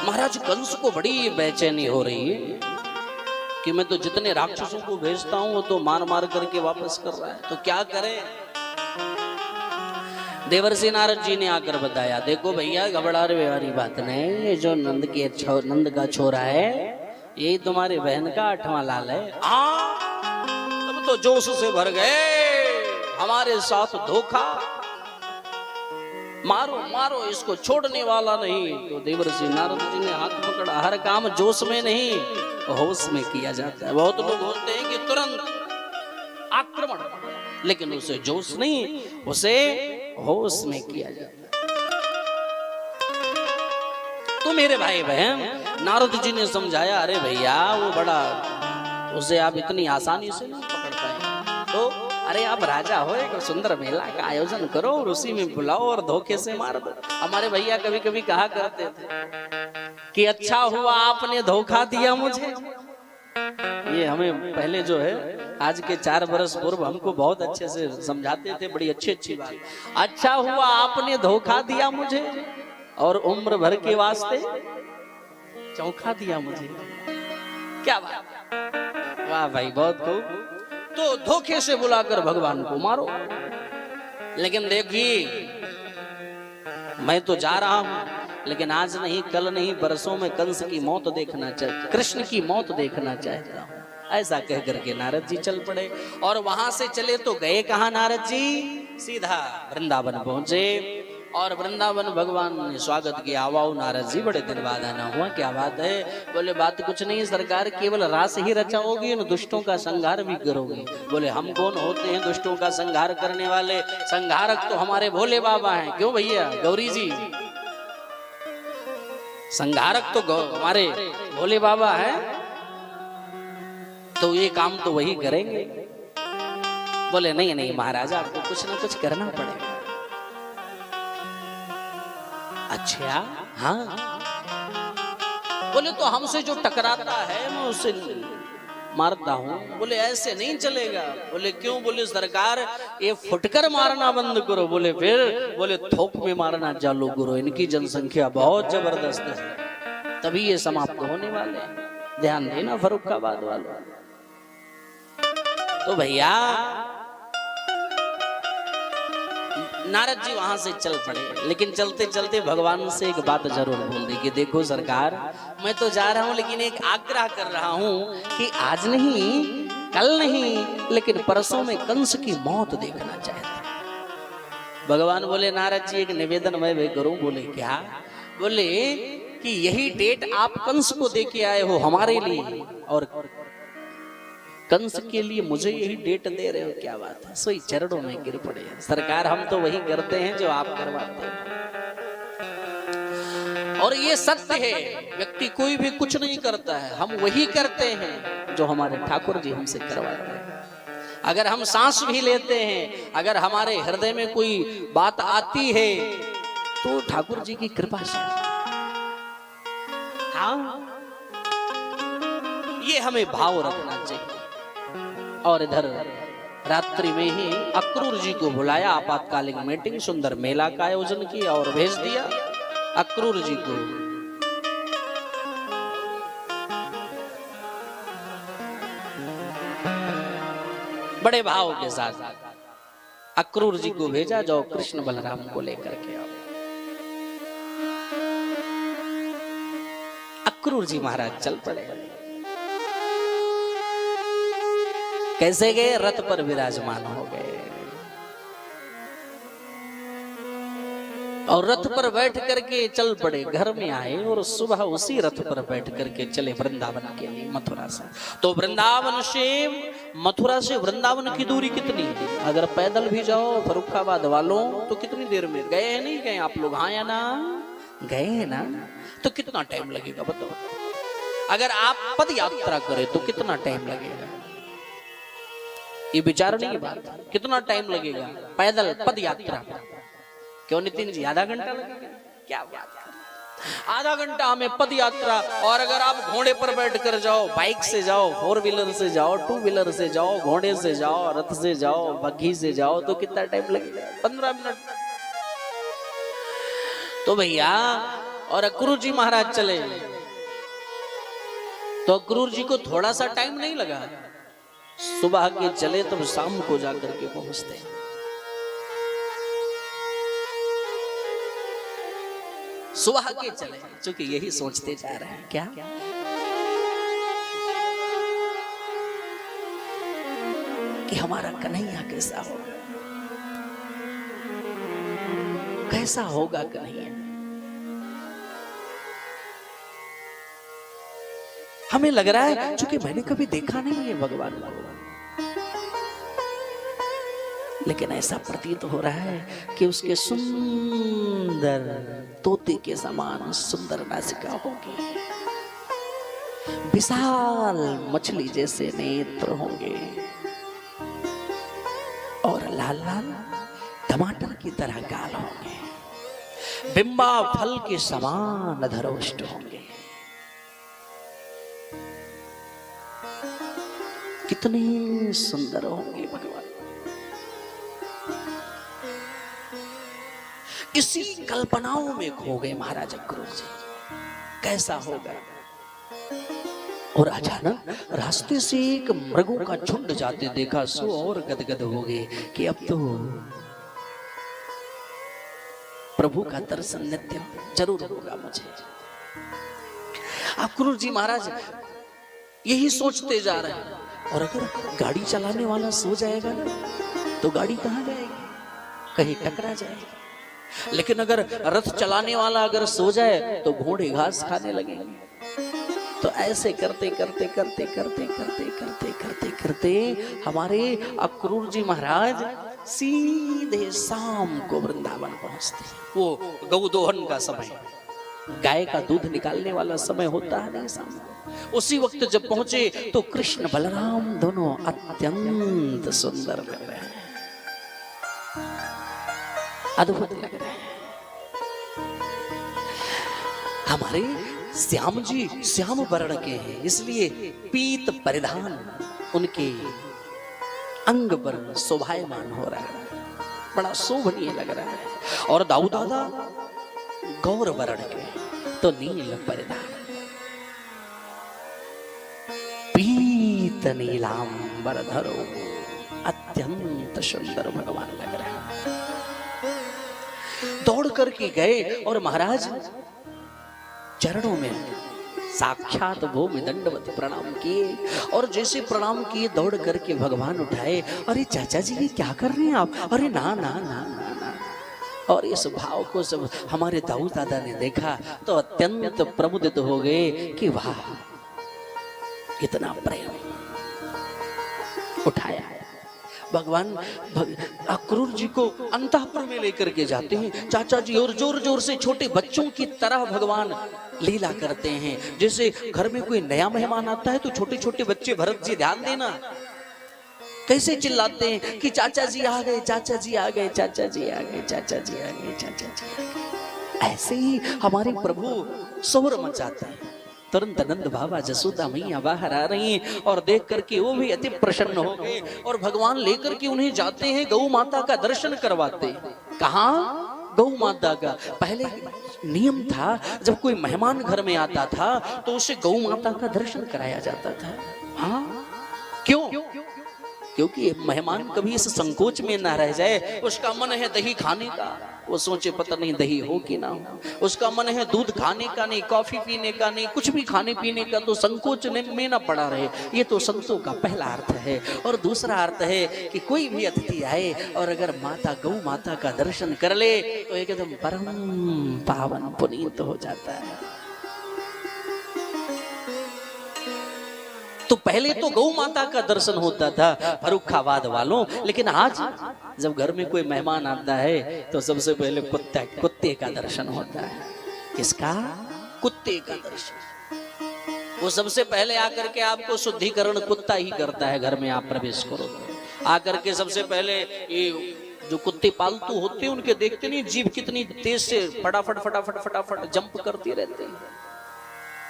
महाराज कंस को बड़ी बेचैनी हो रही है कि मैं तो जितने राक्षसों को भेजता हूं वो तो मार मार करके वापस कर रहा है, तो क्या करें। देवर्षि नारद जी ने आकर बताया, देखो भैया घबरा रहे वाली बात नहीं, ये जो नंद का छोरा है यही तुम्हारी बहन का 8वां लाल है। तब तो जोश से भर गए, हमारे साथ धोखा, मारो मारो इसको, छोड़ने वाला नहीं। तो देवर्षि नारद जी ने हाथ पकड़ा, हर काम जोश में नहीं होश में किया जाता है। बहुत लोग होते हैं कि तुरंत आक्रमण, लेकिन उसे जोश नहीं, उसे होश में किया जाता है। तो मेरे भाई बहन, नारद जी ने समझाया, अरे भैया वो बड़ा, उसे आप इतनी आसानी से नहीं पकड़ पाए, तो अरे आप राजा हो, एक सुंदर मेला का आयोजन करो और उसी में बुलाओ और धोखे से मार दो। हमारे भैया कभी कभी कहा करते थे कि अच्छा हुआ आपने धोखा दिया मुझे। ये हमें पहले जो है, आज के 4 बरस पूर्व हमको बहुत अच्छे से समझाते थे, बड़ी अच्छी अच्छी बात। अच्छा हुआ आपने धोखा दिया मुझे और उम्र भर के वास्ते चौंका दिया मुझे। क्या बात, वाह भाई, बहुत खूब। तो धोखे से बुलाकर भगवान को मारो। लेकिन देखिए, मैं तो जा रहा हूं, लेकिन आज नहीं, कल नहीं, बरसों में कंस की मौत देखना चाहिए, कृष्ण की मौत देखना चाहता हूं। ऐसा कह करके नारद जी चल पड़े। और वहां से चले तो गए कहां नारद जी? सीधा वृंदावन पहुंचे और वृंदावन भगवान ने स्वागत किया। आओ नारद जी, बड़े दिन बाद आना हुआ, क्या बात है? बोले बात कुछ नहीं सरकार, केवल रास ही रचाओगी, इन दुष्टों का संहार भी करोगी। बोले हम कौन होते हैं दुष्टों का संहार करने वाले? संहारक तो हमारे भोले बाबा हैं। क्यों भैया गौरी जी, संहारक तो हमारे भोले बाबा हैं, तो ये काम तो वही करेंगे। बोले नहीं नहीं महाराजा, आपको कुछ ना कुछ करना पड़ेगा। अच्छा हाँ। बोले तो हमसे जो टकराता है मैं उसे मारता हूँ। बोले ऐसे नहीं चलेगा। बोले क्यों? बोले सरकार ये फुटकर मारना बंद करो। बोले फिर? बोले थोक में मारना चालू करो, इनकी जनसंख्या बहुत जबरदस्त है, तभी ये समाप्त होने वाले हैं। ध्यान देना फर्रुखाबाद वालों। तो भैया नारद जी वहां से चल पड़े, लेकिन चलते चलते भगवान से एक बात जरूर बोल दी कि देखो सरकार, मैं तो जा रहा हूं, लेकिन एक आग्रह कर रहा हूं कि आज नहीं, कल नहीं, लेकिन परसों में कंस की मौत देखना चाहता हूं। भगवान बोले नारद जी एक निवेदन मैं भी करूं। बोले क्या? बोले कि यही डेट आप कंस को दे के आए हो हमारे लिए, और कंस के लिए मुझे यही डेट दे रहे हो, क्या बात है? सोई चरणों में गिर पड़े। सरकार हम तो वही करते हैं जो आप करवाते हैं, और ये सत्य है। व्यक्ति कोई भी कुछ नहीं करता है, हम वही करते हैं जो हमारे ठाकुर जी हमसे करवाते हैं। अगर हम सांस भी लेते हैं, अगर हमारे हृदय में कोई बात आती है, तो ठाकुर जी की कृपा से। हाँ, ये हमें भाव रखना चाहिए। और इधर रात्रि में ही अक्रूर जी को बुलाया, आपातकालीन मीटिंग, सुंदर मेला का आयोजन किया और भेज दिया अक्रूर जी को। बड़े भाव के साथ अक्रूर जी को भेजा, जाओ कृष्ण बलराम को लेकर के आओ। अक्रूर जी महाराज चल पड़े। कैसे गए? रथ पर विराजमान हो गए और रथ पर बैठ करके चल पड़े। घर में आए और सुबह उसी रथ पर बैठ करके चले वृंदावन के लिए, मथुरा से। तो वृंदावन से, मथुरा से वृंदावन की दूरी कितनी है? अगर पैदल भी जाओ फर्रुखाबाद वालों तो कितनी देर में? गए नहीं गए आप लोग? हाँ या ना? गए हैं ना? तो कितना टाइम लगेगा बताओ? अगर आप पद यात्रा करें तो कितना टाइम लगेगा? ये विचारनीय बात, कितना टाइम लगेगा पैदल पद यात्रा? क्यों नितिन जी, आधा घंटा लगेगा? क्या बात है, आधा घंटा हमें पद यात्रा। और अगर आप घोड़े पर बैठ कर जाओ, बाइक से जाओ, 4 व्हीलर से जाओ, 2 व्हीलर से जाओ, घोड़े से जाओ, रथ से जाओ, बग्घी से जाओ, तो कितना टाइम लगेगा? 15 मिनट। तो भैया और अक्रूर जी महाराज चले, तो अक्रूर जी को थोड़ा सा टाइम नहीं लगा, सुबह के चले तब शाम को जाकर के पहुंचते। सुबह के चले, क्योंकि यही सोचते जा रहे हैं क्या कि हमारा कन्हैया कैसा होगा, कैसा होगा कन्हैया। हमें लग रहा है क्योंकि मैंने कभी देखा नहीं है भगवान को, लेकिन ऐसा प्रतीत हो रहा है कि उसके सुंदर तोते के समान सुंदर नासिका होगी, विशाल मछली जैसे नेत्र होंगे और लाल लाल टमाटर की तरह गाल होंगे, बिंबा फल के समान धरोष्ट होंगे। कितने सुंदर होंगे भगवान। इसी कल्पनाओं में खो गए महाराज अक्रूर जी, कैसा होगा। और अचानक रास्ते से एक मृगों का झुंड जाते देखा, सो और गदगद हो गए कि अब तो प्रभु का दर्शन नित्य जरूर होगा मुझे। अक्रूर जी महाराज यही सोचते जा रहे हैं, और अगर गाड़ी चलाने वाला सो जाएगा ना तो गाड़ी कहां जाएगी, कहीं टकरा जाएगी। लेकिन अगर रथ चलाने वाला अगर सो जाए तो घोड़े घास खाने लगेंगे। तो ऐसे करते करते करते करते करते करते करते करते हमारे अक्रूर जी महाराज सीधे शाम को वृंदावन पहुंचते। वो गौ दोहन का समय, गाय का दूध निकालने वाला समय होता है ना शाम को। उसी वक्त जब पहुंचे तो कृष्ण बलराम दोनों अत्यंत सुंदर लग रहे हैं, अद्भुत लग रहे हैं। हमारे श्याम जी श्याम वर्ण के हैं, इसलिए पीत परिधान उनके अंग पर शोभायमान हो रहा है, बड़ा शोभनीय लग रहा है। और दाऊ दादा गौर वर्ण के, तो नील परिधान, पीत नीलांबर धरो, अत्यंत सुंदर भगवान लग रहा है। दौड़ करके गए और महाराज चरणों में साक्षात भूमि दंडवत प्रणाम किए, और जैसे प्रणाम किए दौड़ करके भगवान उठाए। अरे चाचा जी ये क्या कर रहे हैं आप? अरे ना ना ना ना ना। और इस भाव को जब हमारे दाऊ दादा ने देखा तो अत्यंत प्रमुदित हो गए कि वाह, इतना प्रेम। उठाया भगवान अक्रूर जी को अंतःपुर में लेकर के जाते हैं चाचा जी, और जोर जोर से छोटे बच्चों की तरह भगवान लीला करते हैं। जैसे घर में कोई नया मेहमान आता है तो छोटे छोटे बच्चे, भरत जी ध्यान देना, कैसे चिल्लाते हैं कि चाचा जी आ गए, चाचा जी आ गए, चाचा जी आ गए, चाचा जी आ गए, चाचा जी आ गए। ऐसे ही हमारे प्रभु शोर मचाते हैं। तुरंत नंद बाबा जसोदा मैया बाहर आ रही हैं और देख करके वो भी अति प्रसन्न हो गए, और भगवान लेकर के उन्हें जाते हैं, गौ माता का दर्शन करवाते हैं। कहाँ? गौ माता का। पहले नियम था जब कोई मेहमान घर में आता था तो उसे गौ माता का दर्शन कराया जाता था। हाँ, क्यों? क्योंकि मेहमान कभी इस संकोच में ना रह जाए। उसका मन है दही खाने का, वो सोचे पता नहीं दही हो कि ना हो। उसका मन है दूध खाने का नहीं, कॉफी पीने का नहीं, कुछ भी खाने पीने का, तो संकोच में ना पड़ा रहे। ये तो संतों का पहला अर्थ है। और दूसरा अर्थ है कि कोई भी अतिथि आए और अगर माता गौ माता का दर्शन कर ले तो एकदम परम पावन पुनीत हो जाता है। तो पहले तो गौ माता का दर्शन होता था फर्रुखाबाद वालों, लेकिन आज जब घर में कोई मेहमान आता है तो सबसे पहले कुत्ते का दर्शन होता है। किसका? कुत्ते का दर्शन। वो सबसे पहले आकर के आपको शुद्धिकरण कुत्ता ही करता है। घर में आप प्रवेश करो तो आकर के सबसे पहले ये जो कुत्ते पालतू होते हैं उनके देखते नहीं जीभ कितनी तेज से फटाफट फटाफट फटाफट जंप करते रहते हैं।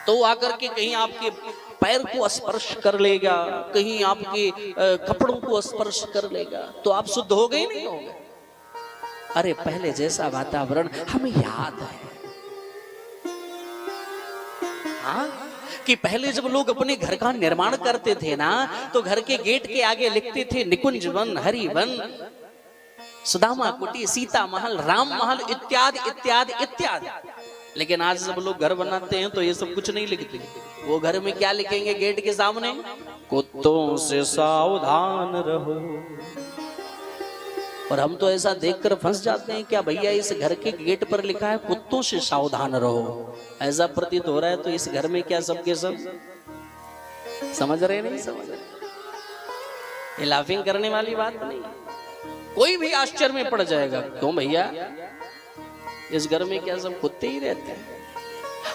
तो आकर के कहीं आपके पैर को स्पर्श कर लेगा, कहीं आपके कपड़ों को स्पर्श कर लेगा, तो आप शुद्ध हो गए नहीं हो गए? अरे पहले जैसा वातावरण हमें याद है। हाँ, कि पहले जब लोग अपने घर का निर्माण करते थे ना, तो घर के गेट के आगे लिखते थे निकुंज वन, हरि वन, सुदामा कुटी, सीता महल, राम महल इत्यादि इत्यादि इत्यादि। लेकिन आज जब लोग घर बनाते हैं तो ये सब कुछ नहीं लिखते। वो घर में क्या लिखेंगे गेट के सामने? कुत्तों से सावधान रहो। और हम तो ऐसा देखकर फंस जाते हैं, क्या भैया इस घर के गेट पर लिखा है कुत्तों से सावधान रहो? ऐसा प्रतीत हो रहा है तो इस घर में क्या सबके सब समझ रहे नहीं समझ रहे? ये लाफिंग करने वाली बात नहीं। कोई भी आश्चर्य में पड़ जाएगा, क्यों भैया इस घर में क्या सब कुत्ते ही रहते हैं?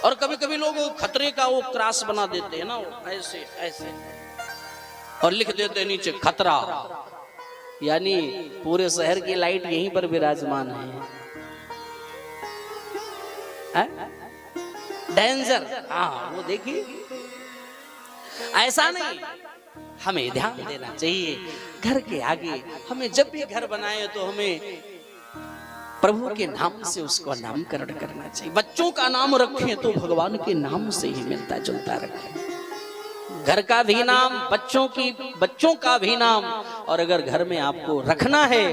और कभी कभी लोग खतरे का वो क्रॉस बना देते हैं ना, ऐसे ऐसे, और लिख देते हैं नीचे खतरा, यानी पूरे शहर की लाइट यहीं पर विराजमान है, डेंजर। हाँ, वो देखिए, ऐसा नहीं, हमें ध्यान देना चाहिए। घर के आगे हमें जब भी घर बनाए तो हमें प्रभु के नाम से उसको नामकरण करना चाहिए। बच्चों का नाम रखें तो भगवान के नाम से ही मिलता जुलता रखें। घर का भी नाम, बच्चों का भी नाम। और अगर घर में आपको रखना है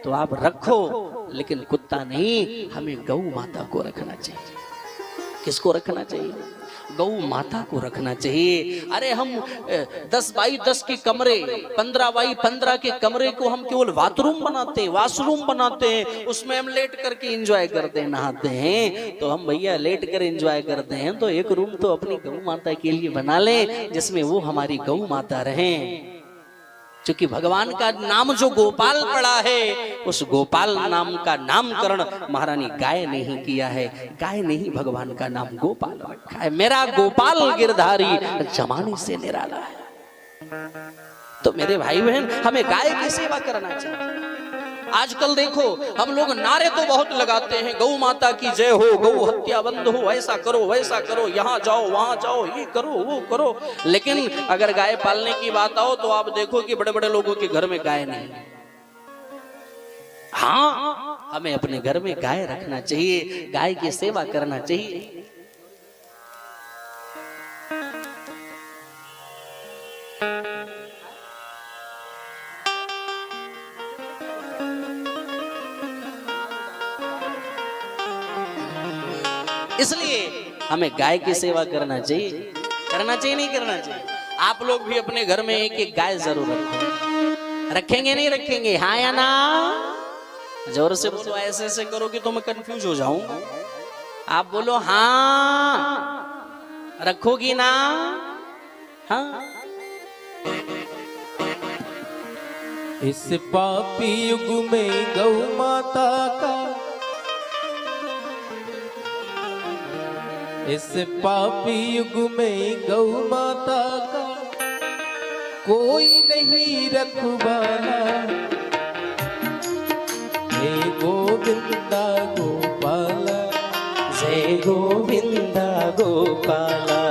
तो आप रखो, लेकिन कुत्ता नहीं, हमें गौ माता को रखना चाहिए। किसको रखना चाहिए? गौ माता को रखना चाहिए। अरे हम 10 बाई 10 के कमरे, 15 बाई 15 के कमरे को हम केवल बाथरूम बनाते हैं, वॉशरूम बनाते हैं, उसमें हम लेट करके एंजॉय करते हैं, नहाते हैं। तो हम भैया लेट कर एंजॉय करते हैं तो एक रूम तो अपनी गौ माता के लिए बना लें, जिसमें वो हमारी गौ माता रहे। क्योंकि भगवान का नाम जो गोपाल पड़ा है, उस गोपाल नाम का नामकरण महारानी गाय ने ही किया है। गाय ने ही भगवान का नाम गोपाल रखा है। मेरा गोपाल गिरधारी जमाने से निराला है। तो मेरे भाई बहन, हमें गाय की सेवा करना चाहिए। आजकल देखो, हम लोग नारे तो बहुत लगाते हैं, गौ माता की जय हो, गौ हत्या बंद हो, ऐसा करो वैसा करो, यहाँ जाओ वहां जाओ, ये करो वो करो। लेकिन अगर गाय पालने की बात आओ तो आप देखो कि बड़े बड़े लोगों के घर में गाय नहीं। हाँ, हमें अपने घर में गाय रखना चाहिए, गाय की सेवा करना चाहिए। इसलिए हमें गाय की सेवा करना चाहिए। करना चाहिए नहीं करना चाहिए? आप लोग भी अपने घर में एक एक गाय जरूर रखें। रखेंगे नहीं रखेंगे? हाँ या ना? जोर से बोलो, ऐसे ऐसे करोगे तो मैं कंफ्यूज हो जाऊं। आप बोलो हाँ, रखोगी ना? हाँ। इस पापी युग में गौ माता का, इस पापी युग में गौ माता का कोई नहीं रखवाला। हे गोविंदा गोपाला, जय गोविंदा गोपाला,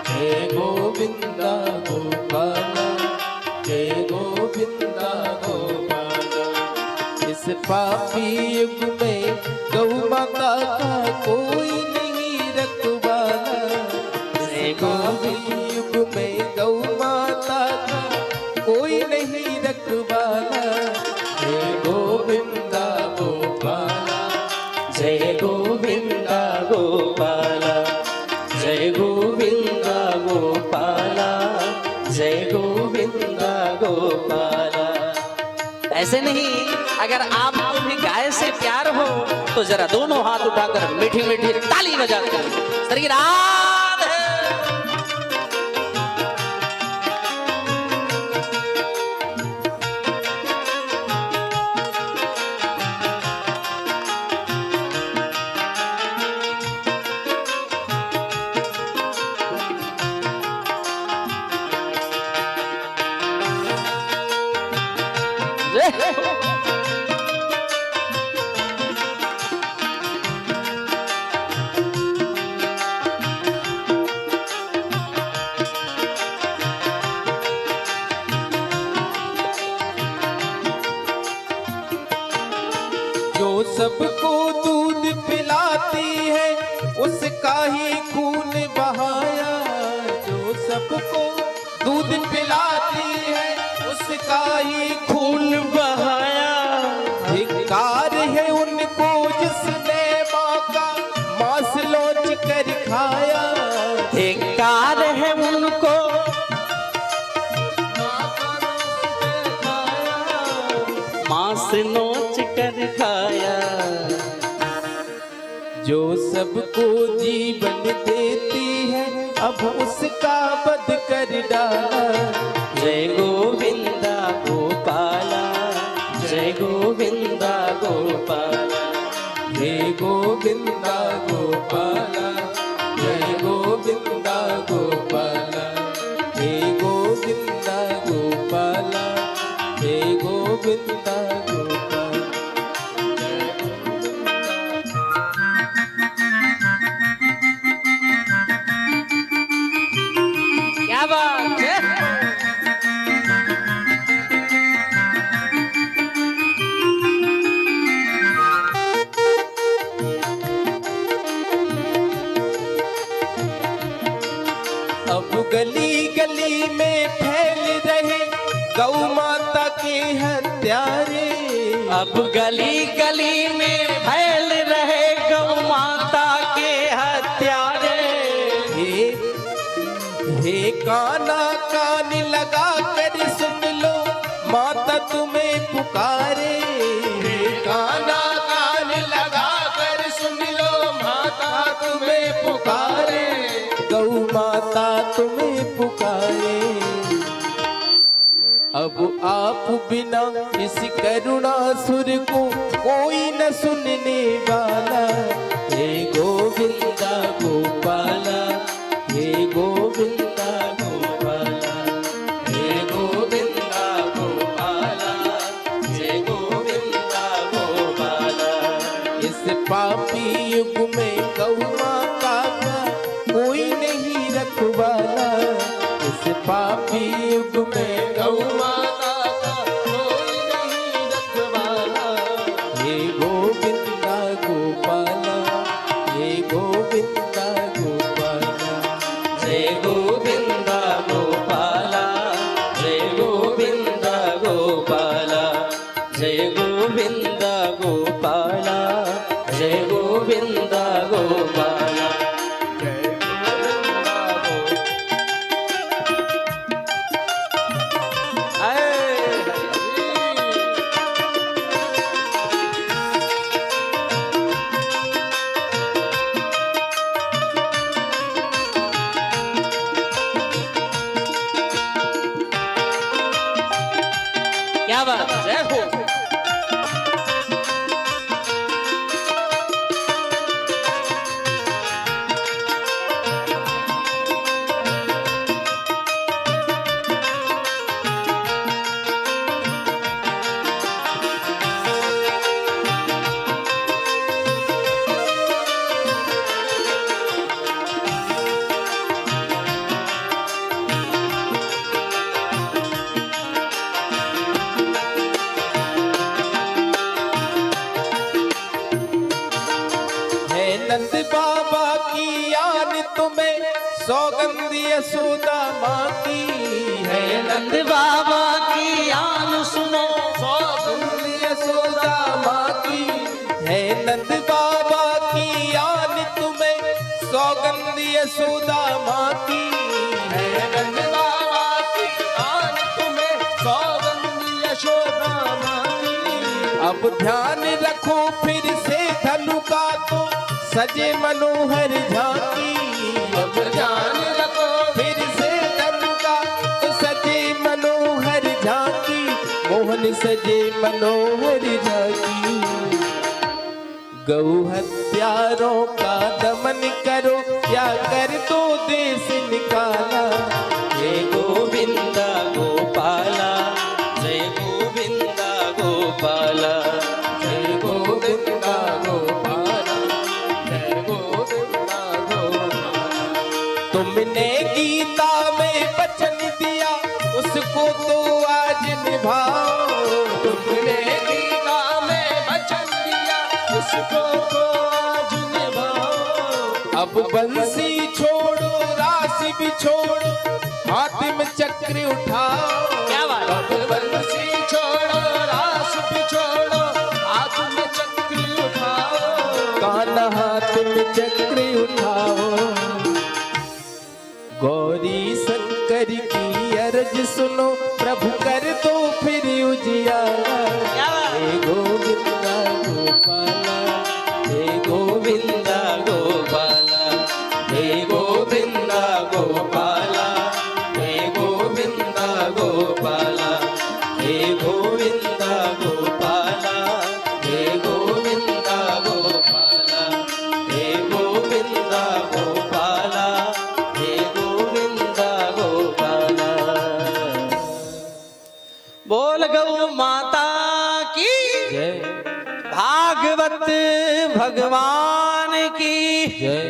हे गोविंदा गोपाला, हे गोविंदा गोपाला। इस पापी युग में गौ माता का कोई नहीं रखवाला। जय पापी युग में गौ माता का कोई नहीं रखवाला। हे गोविंदा गोपाला, जय गोविंदा गोपाला, जय गोविंदा गोपाला, जय गोविंदा गोपाला। ऐसे नहीं, अगर आपको भी गाय से प्यार हो तो जरा दोनों हाथ उठाकर मीठी मीठी ताली बजाकर श्री राधे। जो सबको दूध पिलाती है उसका उसका ही खून बहाया, जो सबको दूध पिलाती है उसका ही खून बहाया। धिक्कार है उनको जिसने माँ का मांस लोच कर खाया, धिक्कार है उनको मांस नोच कर खाया। जो सबको जीवन देती है अब उसका वध कर डाला। जय गोविंदा गोपाला, जय गोविंदा गोपाला, हे गोविंदा गोपाला, जय गोविंदा गोपाला, हे गोविंदा गोपाला, हे गोविंदा गोपाला। क्या बात है। अब गली गली में फैल रहे गौ माता के हत्यारे, अब गली गली में फैल रहे गौ माता के हत्यारे। हे काना कान लगा कर सुन लो माता तुम्हें पुकारे। हे काना कान लगा कर सुन लो माता तुम्हें पुकारे, गौ माता तुम्हें पुकारे। अब आप बिना इस करुणासुर को कोई न सुनने वाला। हे गोविंदा गोपाला, हे गोविंदा गोपाला, हे गोविंदा गोपाला, जय गोविंदा गोपाला। इस पापी युग में गौ माता का कोई नहीं रखवाला। इस पापी युग में गौ माता का कोई नहीं रखवाला। हे गोविंदा गोपाला, हे गोविंदा गोपाला, जय गोविंदा गोपाला, जय गोविंदा गोपाला, जय गोविंदा गोपाला, जय गोविंदा गोपाला। क्या बात है, जय हो। नंद बाबा की आन तुम्हें सौगंध यशोदा माँ की है। नंद बाबा की आन सुनो, सौगंध यशोदा माँ की है। नंद बाबा की आन तुम्हें सौगंध यशोदा माँ की है। नंद बाबा की आन तुम्हें सौगंध यशोदा माँ की। अब ध्यान रखो फिर से धनु का तो सजे मनोहर झांकी। अब ध्यान रखो फिर से धनु का तो सजे मनोहर झांकी। मोहन सजे मनोहर झांकी। गौ हत्यारों का दमन करो या कर दो देश निकाला। हे गोविंदा गोपाला, जय गोविंदा गोपाला, जय गोविंदा गोपाला, जय गोविंदा गोपाला। तुमने गीता में वचन दिया उसको तो आज निभाओ। तुमने गीता में वचन दिया उसको तो आज निभाओ। अब अब बंसी छोड़ो राशि भी छोड़ो, हाथ में चक्र उठाओ। क्या बात है? अब बंसी छोड़ो राशि भी छोड़ो, हाथ में चक्र उठाओ। कान्हा हाथ में चक्र उठाओ। गौरी शंकर की अर्ज सुनो, प्रभु कर दो फिर उजियारा। क्या बात? हे गोविंदा गोपाला, हे गोविंदा गोपाला, हे गोविंदा गोपाला, हे गोविंदा गोपाला, हे गोविंदा गोपाला, हे गोविंदा गोपाला, हे गोविंदा गोपाला, हे गोविंदा गोपाला। बोल गौ माता की जय भागवत भगवान की जय।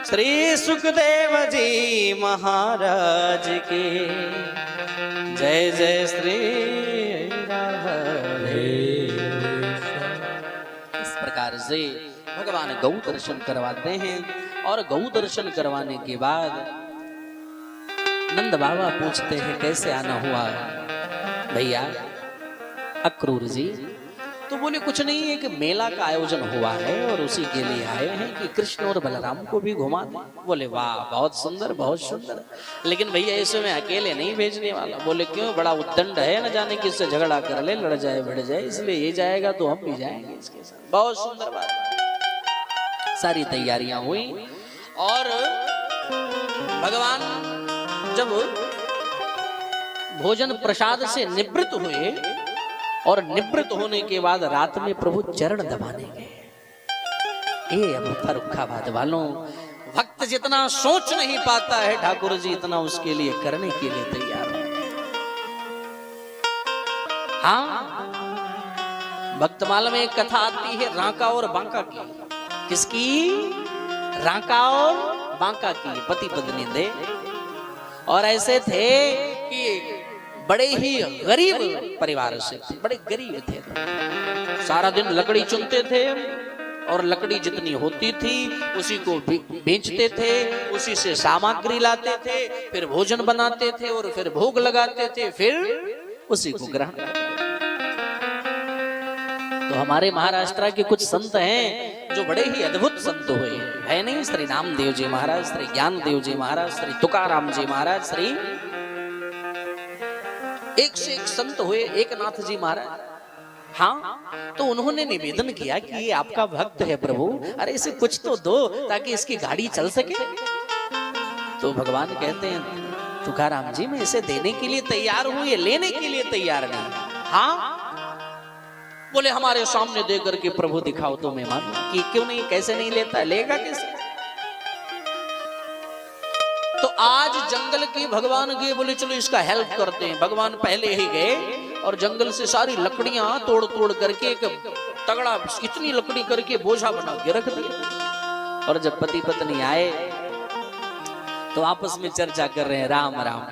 श्री सुखदेव जी महाराज की जय जय श्री राधे। इस प्रकार से भगवान गौ दर्शन करवाते हैं और गौ दर्शन करवाने के बाद नंद बाबा पूछते हैं कैसे आना हुआ भैया अक्रूर जी। तो बोले कुछ नहीं, एक मेला का आयोजन हुआ है और उसी के लिए आए हैं कि कृष्ण और बलराम को भी घुमा दें। बोले वाह बहुत सुंदर बहुत सुंदर, लेकिन भैया इसे मैं अकेले नहीं भेजने वाला। बोले क्यों? बड़ा उद्दंड है, न जाने किससे झगड़ा कर ले, लड़ जाए बढ़ जाए, इसलिए ये जाएगा तो हम भी जाएंगे इसके साथ। बहुत सुंदर बात। सारी तैयारियां हुई और भगवान जब भोजन प्रसाद से निवृत्त हुए और निवृत्त होने के बाद रात में प्रभु चरण दबाने गए। ए अब फरुखाबाद वालों, भक्त जितना सोच नहीं पाता है ठाकुर जी इतना उसके लिए करने के लिए तैयार है। हाँ, भक्तमाला में एक कथा आती है रांका और बांका की। किसकी? रांका और बांका की। पति पत्नी थे और ऐसे थे कि बड़े ही गरीब परिवार से थे, बड़े गरीब थे। सारा दिन लकड़ी चुनते थे और लकड़ी जितनी होती थी उसी को बेचते थे, उसी से सामग्री लाते थे, फिर भोजन बनाते थे और फिर भोग लगाते थे, फिर उसी को ग्रहण करते थे। तो हमारे महाराष्ट्र के कुछ संत हैं जो बड़े ही अद्भुत संत हुए है नहीं? श्री नामदेव जी महाराज, श्री ज्ञानदेव जी महाराज, श्री तुकाराम जी महाराज, श्री एक से एक संत हुए, एकनाथ जी महाराज। हाँ, तो उन्होंने निवेदन किया कि ये आपका भक्त है प्रभु, अरे इसे कुछ तो दो ताकि इसकी गाड़ी चल सके। तो भगवान कहते हैं तुकाराम जी मैं इसे देने के लिए तैयार हूं, ये लेने के लिए तैयार नहीं। हाँ, बोले हमारे सामने दे करके प्रभु दिखाओ तो मैं मानूं कि क्यों नहीं, कैसे नहीं लेता, लेगा कैसे? तो आज जंगल के भगवान गए, बोले चलो इसका हेल्प करते हैं। भगवान पहले ही गए और जंगल से सारी लकड़ियां तोड़ तोड़ करके एक तगड़ा इतनी लकड़ी करके बोझा बना के रख दिया। और जब पति पत्नी आए तो आपस में चर्चा कर रहे हैं राम राम।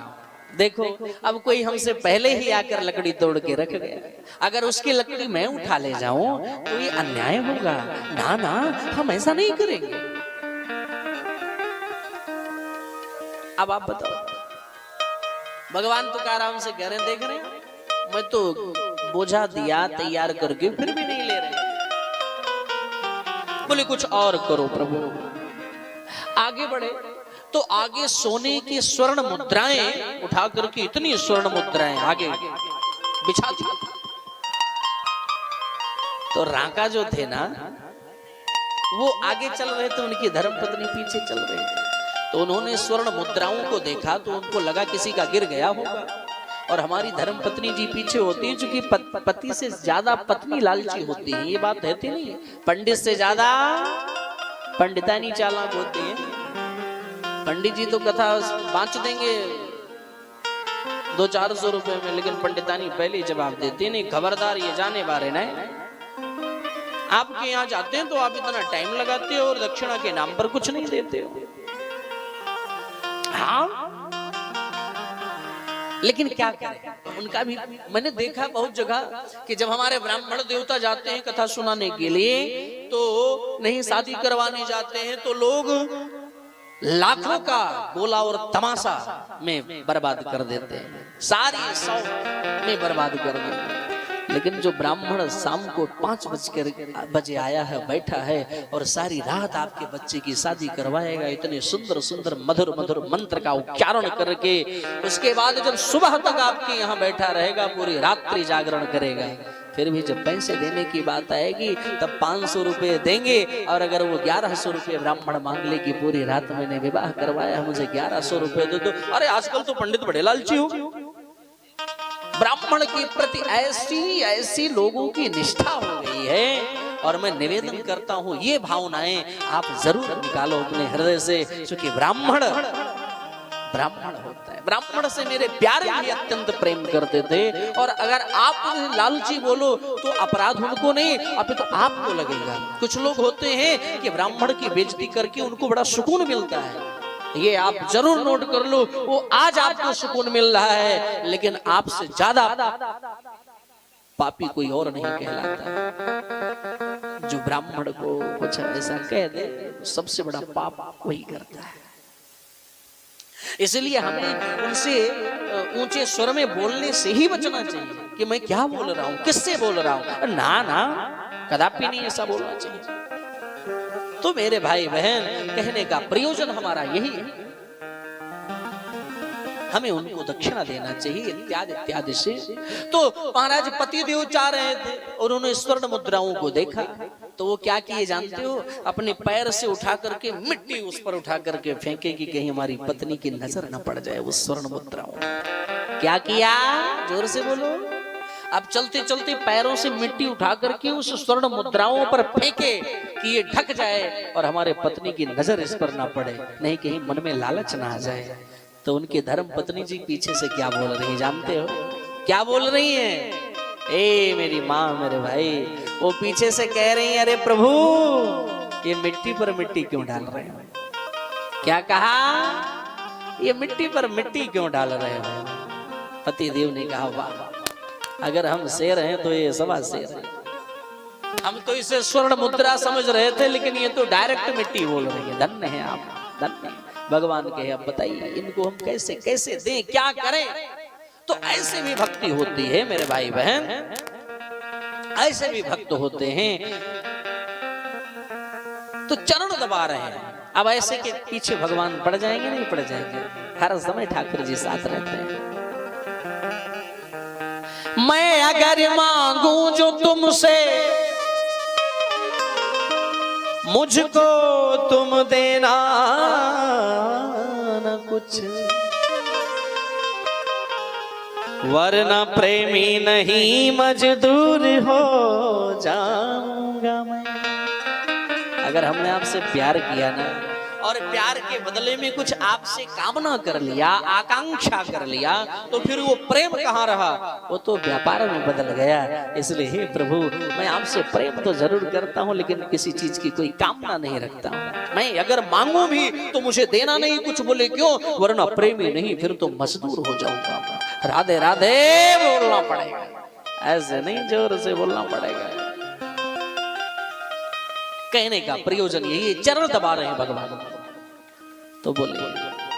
देखो अब कोई हमसे पहले ही आकर लकड़ी तोड़ के रख गया, अगर उसकी लकड़ी मैं उठा ले जाऊं तो ये अन्याय होगा। ना ना हम ऐसा नहीं करेंगे। अब आप बताओ, भगवान तुकाराम से कह रहे देख रहे हैं मैं तो बोझा दिया तैयार करके फिर भी नहीं ले रहे। बोले कुछ और करो प्रभु। आगे बढ़े तो आगे सोने की स्वर्ण मुद्राएं उठा करके, इतनी स्वर्ण मुद्राएं आगे बिछा दी। तो रांका जो थे ना वो आगे चल रहे थे, उनकी धर्मपत्नी पीछे चल रही थी। तो उन्होंने स्वर्ण मुद्राओं को देखा तो उनको लगा किसी का गिर गया होगा। और हमारी धर्मपत्नी जी पीछे होती है, क्योंकि पति से ज्यादा पत्नी लालची होती है। ये बात रहती नहीं, पंडित से ज्यादा पंडितानी चालाक होती है। पंडित जी तो कथा बांच देंगे 200-400 रुपए में, लेकिन पंडितानी पहले जवाब देती नहीं, खबरदार ये जाने बारे नहीं। आपके यहाँ जाते हैं तो आप इतना टाइम लगाते हो और दक्षिणा के नाम पर कुछ नहीं देते हो। हाँ, लेकिन क्या करें, उनका भी मैंने देखा बहुत जगह कि जब हमारे ब्राह्मण देवता जाते हैं कथा सुनाने के लिए, तो नहीं शादी करवाने जाते हैं तो लोग लाखों का गोला और तमाशा में बर्बाद कर देते हैं, सारी सौ में बर्बाद कर देते हैं। लेकिन जो ब्राह्मण शाम को 5 बजे आया है, बैठा है और सारी रात आपके बच्चे की शादी करवाएगा, इतने सुंदर सुंदर मधुर मधुर मंत्र का उच्चारण करके, उसके बाद जब सुबह तक आपके यहाँ बैठा रहेगा, पूरी रात्रि जागरण करेगा, फिर भी जब पैसे देने की बात आएगी तब 500 रुपए देंगे, और अगर वो 1100 रुपए ब्राह्मण मांग ले कि पूरी रात मैंने विवाह करवाया, मुझे 1100 रुपए दे दो। अरे आजकल तो पंडित बड़े लालची हो, ब्राह्मण के प्रति ऐसी ऐसी लोगों की निष्ठा हो गई है। और मैं निवेदन करता हूं ये भावनाएं आप जरूर निकालो अपने हृदय से, क्योंकि ब्राह्मण होता है। ब्राह्मण से मेरे प्यारे भी अत्यंत प्रेम करते थे, और अगर आप लालची बोलो तो अपराध उनको नहीं, अब तो आपको लगेगा। कुछ लोग होते हैं कि ब्राह्मण की बेइज्जती करके उनको बड़ा सुकून मिलता है, ये आप जरूर नोट कर लो, वो आज आपको सुकून मिल रहा है, लेकिन आपसे ज्यादा पापी कोई और नहीं कहलाता। जो ब्राह्मण को कुछ ऐसा कह दे, सबसे बड़ा पाप वही करता है। इसलिए हमें उनसे ऊंचे स्वर में बोलने से ही बचना चाहिए कि मैं क्या बोल रहा हूं, किससे बोल रहा हूं। ना ना, कदापि नहीं ऐसा बोलना चाहिए। तो मेरे भाई बहन, कहने का प्रयोजन हमारा यही है, हमें उनको दक्षिणा देना चाहिए इत्यादि इत्यादि से। तो महाराज पतिदेव जा रहे थे और उन्होंने स्वर्ण मुद्राओं को देखा, तो वो क्या किए जानते हो, अपने पैर से उठा करके मिट्टी उस पर उठा करके फेंके कि कहीं हमारी पत्नी की नजर न पड़ जाए उस स्वर्ण मुद्राओं। क्या किया, जोर से बोलो। अब चलते चलते पैरों से मिट्टी उठा करके उस स्वर्ण मुद्राओं पर फेंके कि ये ढक जाए और हमारे पत्नी की नजर इस पर ना पड़े, नहीं कहीं मन में लालच ना आ जाए। तो उनकी धर्म पत्नी जी पीछे से क्या बोल रही है जानते हो, क्या बोल रही है? ए मेरी माँ, मेरे भाई, वो पीछे से कह रही है, अरे प्रभु ये मिट्टी पर मिट्टी क्यों डाल रहे हो? क्या कहा, ये मिट्टी पर मिट्टी क्यों डाल रहे हो? पति देव ने कहा, वाह, अगर हम शेर हैं तो ये सवा शेर है। हम तो इसे स्वर्ण मुद्रा समझ रहे थे, लेकिन ये तो डायरेक्ट मिट्टी बोल रही है। धन्य है आप, धन्य। भगवान कहे, अब बताइए इनको हम कैसे कैसे दें, क्या करें? तो ऐसे भी भक्ति होती है मेरे भाई बहन, ऐसे भी भक्त होते हैं। तो चरण दबा रहे हैं, अब ऐसे के पीछे भगवान पड़ जाएंगे, नहीं पड़ जाएंगे? हर समय ठाकुर जी साथ रहते हैं। मैं अगर मांगू जो तुमसे, मुझको तुम देना न कुछ, वरना प्रेमी नहीं मजदूर हो जाऊंगा मैं। अगर हमने आपसे प्यार किया ना, और प्यार के बदले में कुछ आपसे कामना कर लिया, आकांक्षा कर लिया, तो फिर वो प्रेम कहाँ रहा, वो तो व्यापार में बदल गया। इसलिए हे प्रभु, मैं आपसे प्रेम तो जरूर करता हूँ, लेकिन किसी चीज की कोई कामना नहीं रखता हूँ। मैं अगर मांगू भी तो मुझे देना नहीं कुछ, बोले क्यों, वरना प्रेमी नहीं, फिर तो मजदूर हो जाऊंगा। राधे राधे बोलना पड़ेगा, ऐसे नहीं जोर से बोलना पड़ेगा। कहने का प्रयोजन यही, चरण दबा रहे हैं भगवान। तो बोले,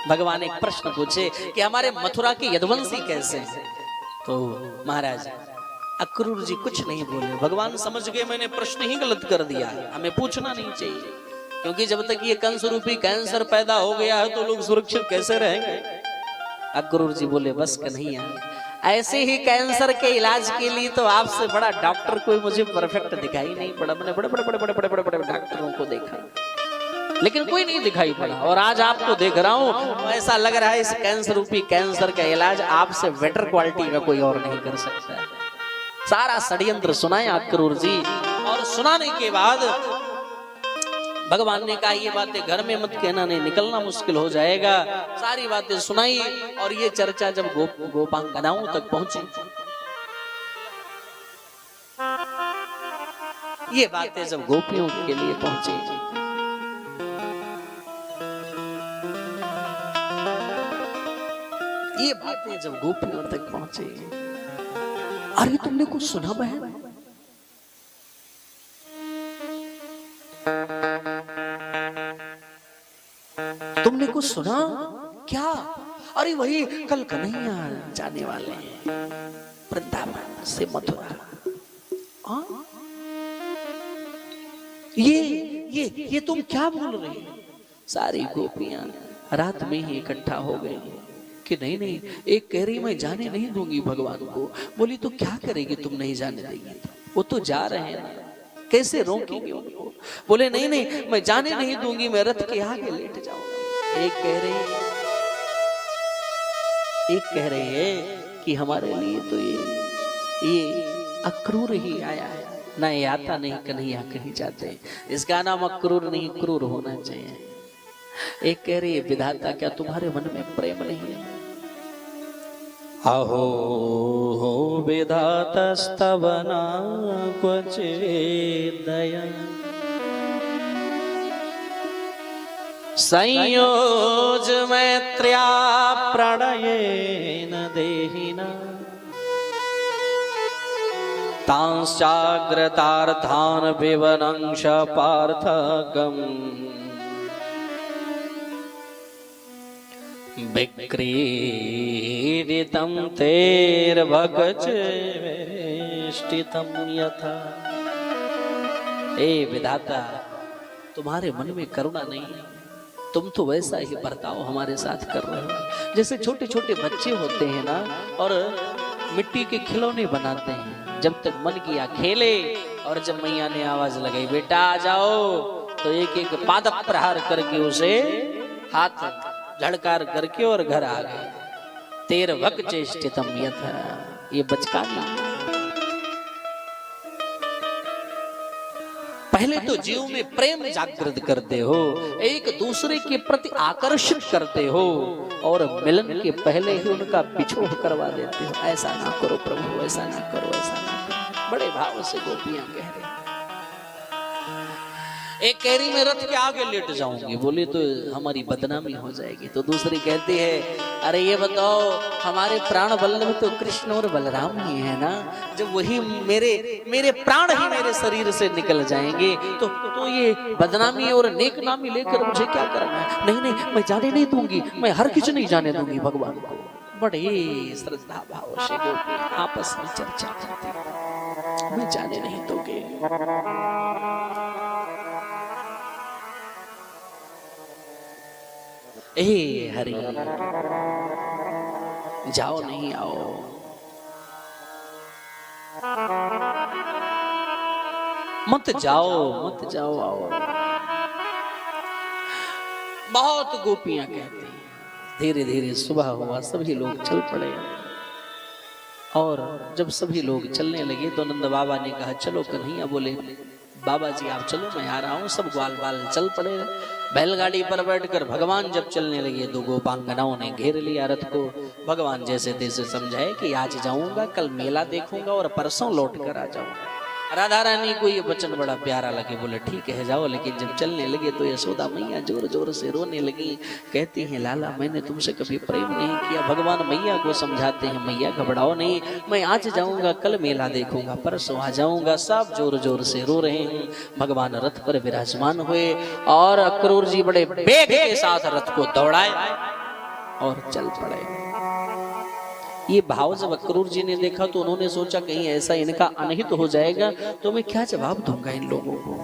भगवान एक प्रश्न पूछे कि हमारे मथुरा के यदुवंशी कैसे हैं? तो महाराज अक्रूर जी कुछ नहीं बोले। भगवान समझ गए मैंने प्रश्न ही गलत कर दिया, हमें पूछना नहीं चाहिए, क्योंकि जब तक ये कंस रूपी कैंसर पैदा हो गया है तो लोग सुरक्षित कैसे रहेंगे? अक्रूर जी बोले, बस कन्हैया, ऐसे ही कैंसर के इलाज के लिए तो आपसे बड़ा डॉक्टर कोई मुझे परफेक्ट दिखाई नहीं पड़ा। मैंने बड़े बड़े बड़े बड़े बड़े बड़े बड़े डॉक्टरों को देखा, लेकिन कोई नहीं दिखाई पड़ा। और आज आपको देख रहा हूँ, ऐसा लग रहा है इस कैंसर रूपी कैंसर का इलाज आपसे बेटर क्वालिटी का कोई और नहीं कर सकता। सारा षड्यंत्र सुनाया अक्रूर जी, और सुनाने के बाद भगवान ने कहा ये बातें घर में मत कहना, नहीं निकलना मुश्किल हो जाएगा। सारी बातें सुनाई, और ये चर्चा जब गोपांगनाओं तक पहुंची, ये बातें जब गोपियों के लिए पहुंची, ये बातें जब गोपियों तक पहुंचे, अरे तुमने कुछ सुना बहन? तुमने कुछ सुना क्या? अरे वही कल कन्हैया जाने वाले हैं वृंदावन से मथुरा। हाँ? ये तुम क्या बोल रही हो? सारी गोपियां रात में ही इकट्ठा हो गई कि नहीं नहीं, एक कह रही मैं जाने नहीं दूंगी भगवान को। बोली तो क्या करेगी तुम नहीं जाने देगी? वो तो जा रहे हैं ना, कैसे रोकेंगे उनको? बोले नहीं नहीं, मैं जाने नहीं दूंगी, मैं रथ के आगे लेट जाऊंगी। एक कह रही है कि हमारे लिए तो ये अक्रूर ही आया है ना, ये आता नहीं कन्हैया कहीं जाते। इसका नाम अक्रूर नहीं क्रूर होना चाहिए। एक कह रही है विधाता क्या तुम्हारे मन में प्रेम नहीं है? अहो हो विधातस्तवना क्वचित् दया संयोज मैत्र्या प्रणयेन देहिना तांश्चाग्रतार्थान् विवनंश पार्थकम् विक्रीडितं तैर्भगचेष्टितं यथा। ए विधाता, तुम्हारे मन में करुणा नहीं है, तुम तो वैसा ही बर्ताव हमारे साथ कर रहे हो जैसे छोटे छोटे बच्चे होते हैं ना, और मिट्टी के खिलौने बनाते हैं। जब तक मन किया खेले, और जब मैया ने आवाज लगाई बेटा आ जाओ, तो एक एक पादप प्रहार करके उसे हाथ झड़कार करके और घर आ गए। तैर्भगचेष्टितं यथा, ये बचकाना। पहले तो जीव में प्रेम जागृत करते हो, एक दूसरे के प्रति आकर्षित करते हो, और मिलन के पहले ही उनका बिछोह करवा देते हो। ऐसा ना करो प्रभु, ऐसा ना करो, ऐसा ना करो। बड़े भाव से गोपियां कह रही। एक कह रही मैं रथ के आगे लेट जाऊंगी। बोली तो हमारी बदनामी हो जाएगी। तो दूसरी कहती है अरे ये बताओ, हमारे प्राण वल्लभ तो कृष्ण और बलराम ही है ना, जब वही मेरे प्राण ही मेरे शरीर से निकल जाएंगे तो ये बदनामी और नेक नामी लेकर मुझे क्या करना है? नहीं नहीं, मैं जाने नहीं दूंगी, मैं हर किसी नहीं जाने दूंगी भगवान को। बड़े श्रद्धा भाव से गोपियां आपस में चर्चा करती, मैं जाने नहीं दोगे। ए हरि, जाओ नहीं आओ। मत जाओ आओ। बहुत गोपियां कहती हैं। धीरे धीरे सुबह हुआ, सभी लोग चल पड़े, और जब सभी लोग चलने लगे तो नंद बाबा ने कहा चलो कन्हैया। बोले बाबा जी आप चलो, मैं आ रहा हूँ। सब ग्वाल बाल चल पड़े। बैलगाड़ी पर बैठकर भगवान जब चलने लगे तो गोपांगनाओं ने घेर लिया रथ को। भगवान जैसे तैसे समझाए कि आज जाऊंगा, कल मेला देखूंगा और परसों लौट कर आ जाऊंगा। राधा रानी को ये वचन बड़ा प्यारा लगे। बोले ठीक है जाओ। लेकिन जब चलने लगे तो यशोदा मैया जोर जोर से रोने लगी। कहती हैं लाला मैंने तुमसे कभी प्रेम नहीं किया। भगवान मैया को समझाते हैं मैया घबराओ नहीं, मैं आज जाऊंगा, कल मेला देखूंगा, परसों आ जाऊंगा। सब जोर जोर से रो रहे हैं। भगवान रथ पर विराजमान हुए और अक्रूर जी बड़े वेग के साथ रथ को दौड़ाए और चल पड़े। ये भाव जब अक्रूर जी ने देखा तो उन्होंने सोचा कहीं ऐसा इनका अनहित हो जाएगा तो मैं क्या जवाब दूंगा इन लोगों को।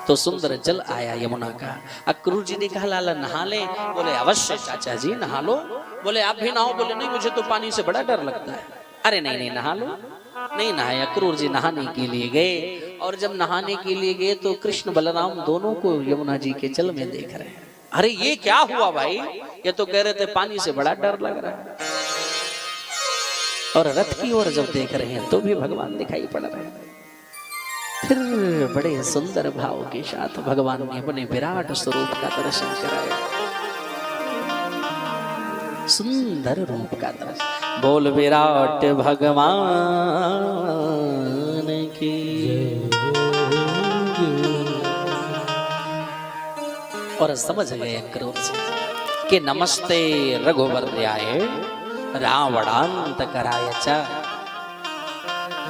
तो सुंदर जल आया यमुना का। अक्रूर जी ने कहा लाला नहा ले। बोले अवश्य चाचा जी नहा लो। बोले आप भी नहाओ। बोले नहीं मुझे तो पानी से बड़ा डर लगता है। अरे नहीं नहीं नहा लो। नहीं नहाए। अक्रूर जी नहाने के लिए गए, और जब नहाने के लिए गए तो कृष्ण बलराम दोनों को यमुना जी के जल में देख रहे हैं। अरे ये क्या हुआ भाई? ये तो कह रहे थे पानी से बड़ा डर लग रहा है। और रथ की ओर जब देख रहे हैं तो भी भगवान दिखाई पड़ रहे हैं। फिर बड़े सुंदर भाव के साथ भगवान ने अपने विराट स्वरूप का दर्शन कराया। सुंदर रूप का दर्शन। बोल विराट भगवान की। और समझ गए अक्रूर जी कि नमस्ते रघुवराय रावणांत कराय च।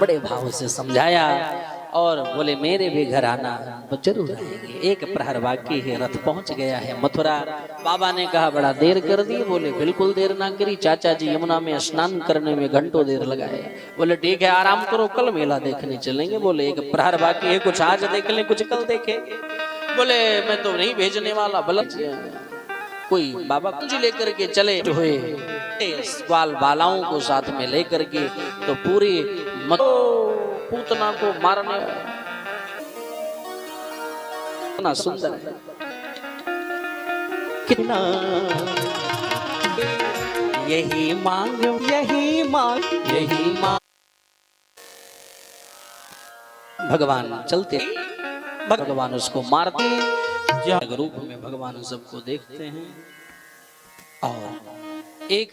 बड़े भाव से समझाया और बोले मेरे भी घर आना तो जरूर आएंगे। एक प्रहर बाकी है, रथ पहुंच गया है मथुरा। बाबा ने कहा बड़ा देर कर दी। बोले बिल्कुल देर ना करी, चाचा जी यमुना में स्नान करने में घंटों देर लगाए। बोले ठीक है आराम करो, कल मेला देखने चलेंगे। बोले एक प्रहर बाकी है, कुछ आज देख लें कुछ कल देखेंगे। बोले मैं तो नहीं भेजने वाला, बल कोई बाबा कुंजी लेकर के चले हुए बाल बालाओं को साथ में लेकर के, तो पूरी पूतना को मारने कितना सुंदर है, कितना यही मांग यही मांग यही मांग। भगवान चलते, भगवान उसको मारते, जग रूप में भगवान सबको देखते हैं। और एक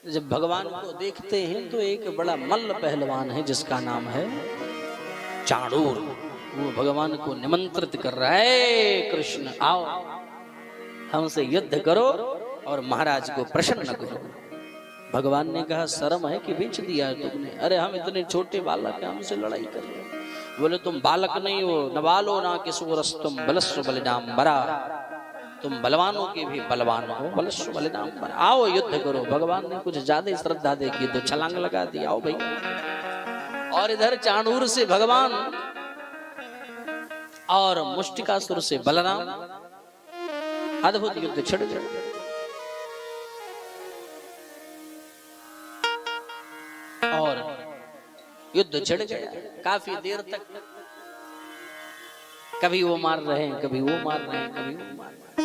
जब भगवान को देखते हैं तो एक बड़ा मल्ल पहलवान है जिसका नाम है चाणूर। वो भगवान को निमंत्रित कर रहा है, कृष्ण आओ हमसे युद्ध करो और महाराज को प्रसन्न करो। भगवान ने कहा शर्म है कि बेच दिया तुमने? अरे हम इतने छोटे बालक हैं, हमसे लड़ाई कर रहे हो। बोले तुम बालक नहीं हो, न बालो ना किशोरस तुम बलस्व बलिनाम बरा। तुम बलवानों के भी बलवान हो, बलस्व बलिनाम बरा। आओ युद्ध करो। भगवान ने कुछ ज्यादा श्रद्धा देखी तो छलांग लगा दी, आओ भाई। और इधर चाणूर से भगवान और मुष्टिकासुर से बलराम, अद्भुत युद्ध छिड़ गया। और युद्ध छिड़ गया काफी देर तक। कभी वो मार रहे हैं, कभी वो मार रहे हैं, कभी वो मार रहे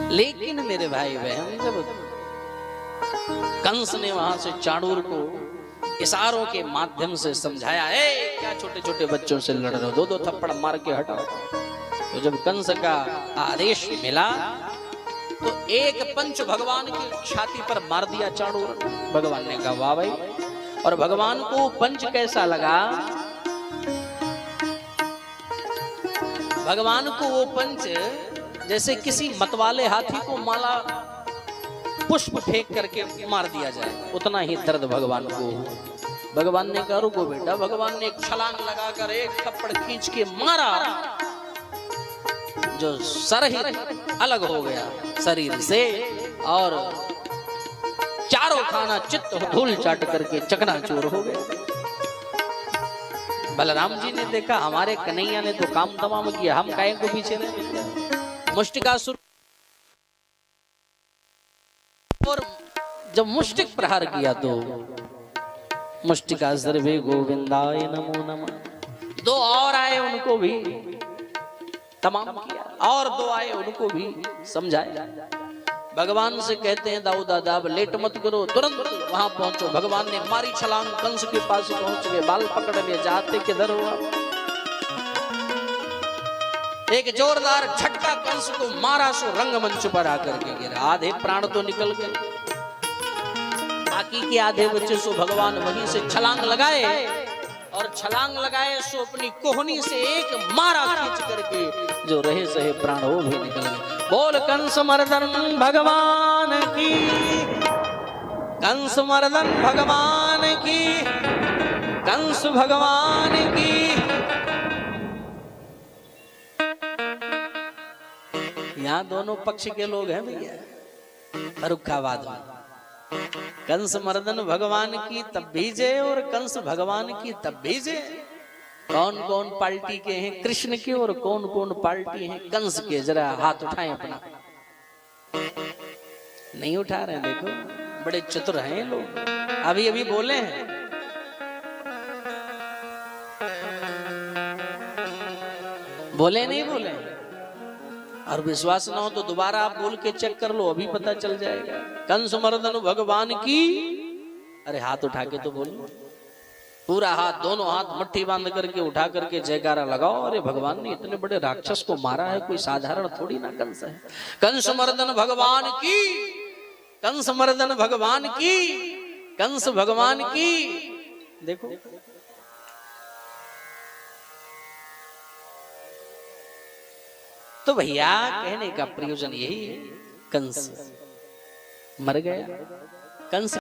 हैं। लेकिन मेरे भाई बहन, जब कंस ने वहां से चाणूर को इशारों के माध्यम से समझाया, ए क्या छोटे छोटे बच्चों से लड़ रहे हो, दो दो थप्पड़ मार के हटाओ। तो जब कंस का आदेश मिला तो एक पंच भगवान की छाती पर मार दिया चाणूर। भगवान ने कहा वाह भाई। और भगवान को पंच कैसा लगा? भगवान को वो पंच जैसे किसी मतवाले हाथी को माला पुष्प फेंक करके मार दिया जाए, उतना ही दर्द भगवान को। भगवान ने कहा रुको बेटा। भगवान ने एक छलांग लगाकर एक थप्पड़ खींच के मारा, जो सर ही अलग हो गया शरीर से, और चारों खाना चित्त धूल चाट करके चकनाचूर हो गए। बलराम जी ने देखा हमारे कन्हैया ने तो काम तमाम किया, हम काहे को पीछे रहे। मुष्टिकासुर और जब मुष्टिक प्रहार किया तो मुष्टिकासुर भी गोविंदाय नमो नमः। दो और आए, उनको भी तमाम किया, और दो आए उनको भी समझाया। भगवान से कहते हैं दाऊ दादा अब लेट मत करो, तुरंत वहां पहुंचो। भगवान ने मारी छलांग, कंस के पास पहुंच गए, बाल पकड़ लिए, जाते किधर हुआ। एक जोरदार झटका कंस को मारा, सो रंगमंच पर आकर के गिरा। आधे प्राण तो निकल गए, बाकी के आधे बच्चे सो भगवान वहीं से छलांग लगाए, और छलांग लगाए सो अपनी कोहनी से एक मारा खींच करके जो रहे सहे प्राण वो भी निकल गए। बोल कंस मर्दन भगवान की, कंस मर्दन भगवान की, कंस भगवान की। यहाँ दोनों पक्ष के लोग हैं भैया फर्रुखाबाद में। कंस मर्दन भगवान की तब भी जय और कंस भगवान की तब भी जय। कौन कौन पार्टी के हैं कृष्ण के और कौन कौन पार्टी हैं कंस के? जरा हाथ उठाएं अपना। नहीं उठा रहे हैं, देखो बड़े चतुर हैं लोग, अभी अभी बोले हैं। बोले नहीं बोले? और विश्वास ना हो तो दोबारा आप बोल के चेक कर लो, अभी पता चल जाएगा। कंस मर्दन भगवान की, अरे हाथ उठा के तो बोलो, पूरा हाथ, दोनों हाथ मुट्ठी बांध करके उठा करके जयकारा लगाओ। अरे भगवान ने इतने बड़े राक्षस को मारा है, कोई साधारण थोड़ी ना कंस है। कंस मर्दन भगवान की, कंस मर्दन भगवान की, कंस भगवान की। देखो तो भैया कहने का प्रयोजन यही है, कंस मर गया कंस